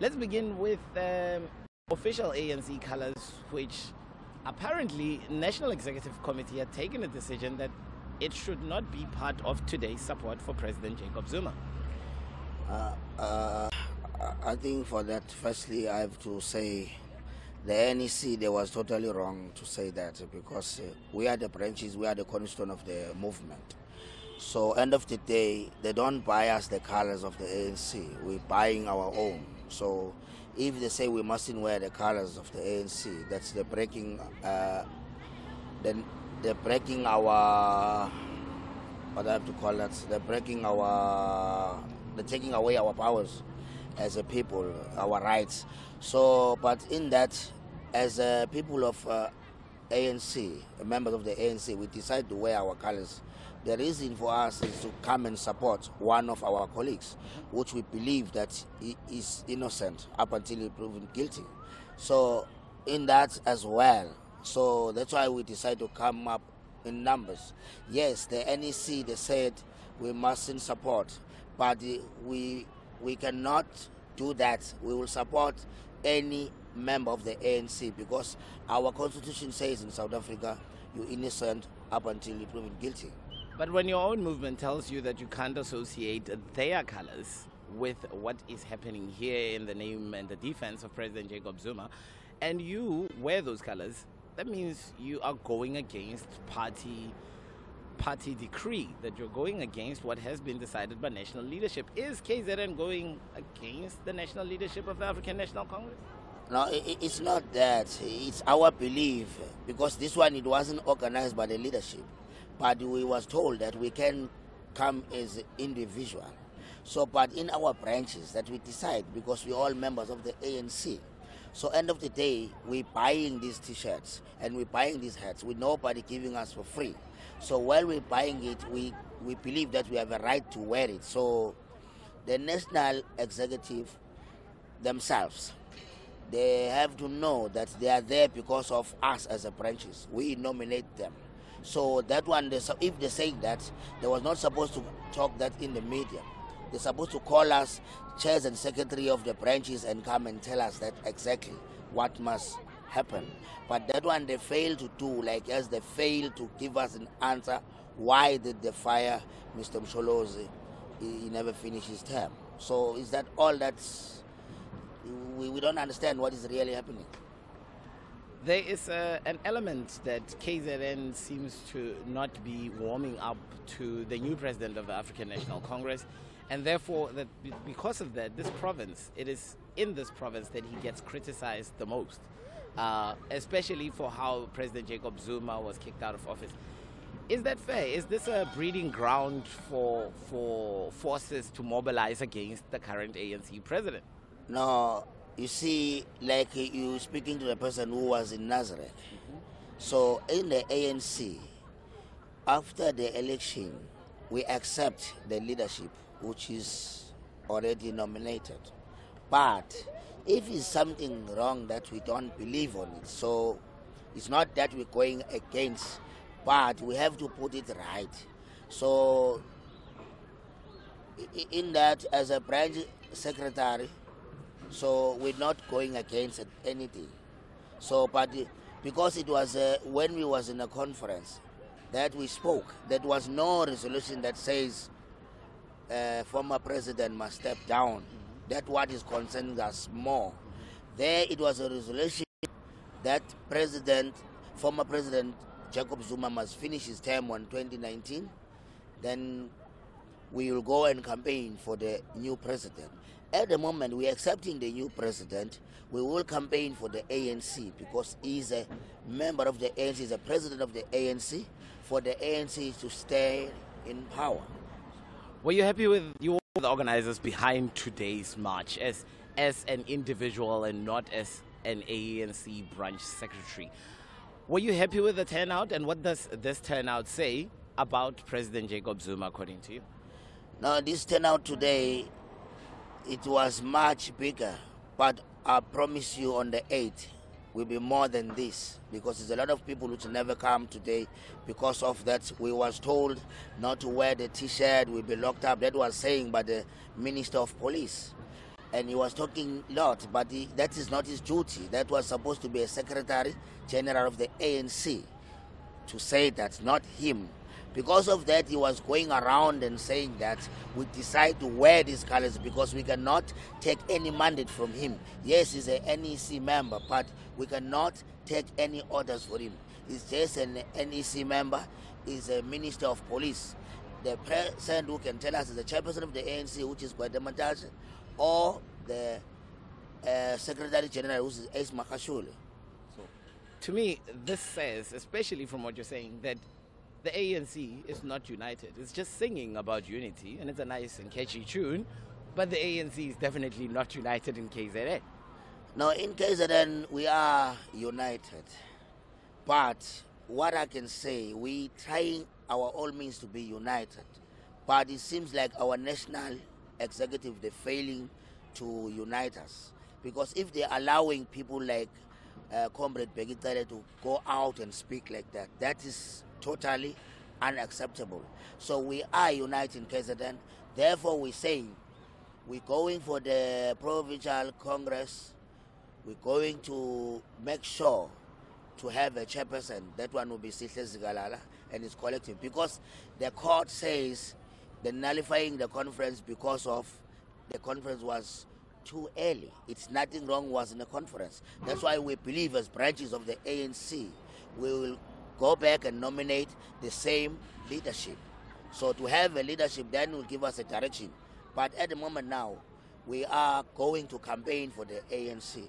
Let's begin with official ANC colors, which apparently National Executive Committee had taken a decision that it should not be part of today's support for President Jacob Zuma. I think for that, firstly, I have to say the NEC, they was totally wrong to say that, because we are the branches, we are the cornerstone of the movement. So end of the day, they don't buy us the colors of the ANC, we're buying our own. So if they say we mustn't wear the colors of the ANC, that's the breaking, then they're breaking our, what I have to call that, they're taking away our powers as a people, our rights. So, but in that, as a people of ANC, members of the ANC, we decide to wear our colors. The reason for us is to come and support one of our colleagues, which we believe that he is innocent up until he proven guilty. So, in that as well. So that's why we decide to come up in numbers. Yes, the NEC, they said we mustn't support, but we cannot do that. We will support any member of the ANC, because our constitution says in South Africa, you're innocent up until you're proven guilty. But when your own movement tells you that you can't associate their colors with what is happening here in the name and the defense of President Jacob Zuma, and you wear those colors, that means you are going against party decree, that you're going against what has been decided by national leadership. Is KZN going against the national leadership of the African National Congress? No, it's not that. It's our belief, because this one, it wasn't organized by the leadership, but we was told that we can come as individual. So, but in our branches that we decide, because we're all members of the ANC. So end of the day, we're buying these T-shirts and we're buying these hats with nobody giving us for free. So while we're buying it, we believe that we have a right to wear it. So the national executive themselves, they have to know that they are there because of us as a branches. We nominate them. So that one, if they say that, they was not supposed to talk that in the media. They're supposed to call us chairs and secretary of the branches and come and tell us that exactly what must happen. But that one they failed to do, like as they failed to give us an answer why did they fire Mr. Mhlongo. He never finished his term. So is that all that's, we don't understand what is really happening. There is an element that KZN seems to not be warming up to the new president of the African National Congress, and therefore, that because of that, this province, it is in this province that he gets criticized the most, especially for how President Jacob Zuma was kicked out of office. Is that fair? Is this a breeding ground for forces to mobilize against the current ANC president? No, you see, like you speaking to the person who was in Nazareth. So in the ANC, after the election, we accept the leadership, which is already nominated. But if it's something wrong that we don't believe on it, so it's not that we're going against, but we have to put it right. So in that, as a branch secretary, so we're not going against anything. So, but because it was when we was in a conference that we spoke, there was no resolution that says former president must step down. That's what is concerning us more. There it was a resolution that former president Jacob Zuma must finish his term on 2019. Then we will go and campaign for the new president. At the moment, we're accepting the new president. We will campaign for the ANC because he's a member of the ANC, he's a president of the ANC, for the ANC to stay in power. Were you happy with the organizers behind today's march as an individual and not as an ANC branch secretary? Were you happy with the turnout, and what does this turnout say about President Jacob Zuma, according to you? Now, this turnout today, it was much bigger, but I promise you on the 8th will be more than this, because there's a lot of people which never come today because of that. We was told not to wear the T-shirt, we'll be locked up. That was saying by the Minister of Police. and he was talking a lot, but that is not his duty. That was supposed to be a Secretary General of the ANC to say that, not him. Because of that, he was going around and saying that we decide to wear these colors because we cannot take any mandate from him. Yes, he's an NEC member, but we cannot take any orders for him. He's just an NEC member, he's a Minister of Police. The person who can tell us is the chairperson of the ANC, which is Gwademantashe, or the Secretary General, which is Ace Makashule. So, to me, this says, especially from what you're saying, that the ANC is not united. It's just singing about unity, and it's a nice and catchy tune, but the ANC is definitely not united in KZN. Now, in KZN, we are united. But what I can say, we trying our all means to be united. But it seems like our national executive, they're failing to unite us. Because if they're allowing people like Comrade Begitare to go out and speak like that, that is totally unacceptable. So we are united in KZN. Therefore, we're saying we're going for the Provincial Congress. We're going to make sure to have a chairperson. That one will be Sihle Zigalala and his collective. Because the court says they're nullifying the conference because of the conference was too early. It's nothing wrong was in the conference. That's why we believe as branches of the ANC, we will go back and nominate the same leadership. So to have a leadership then will give us a direction. But at the moment now, we are going to campaign for the ANC.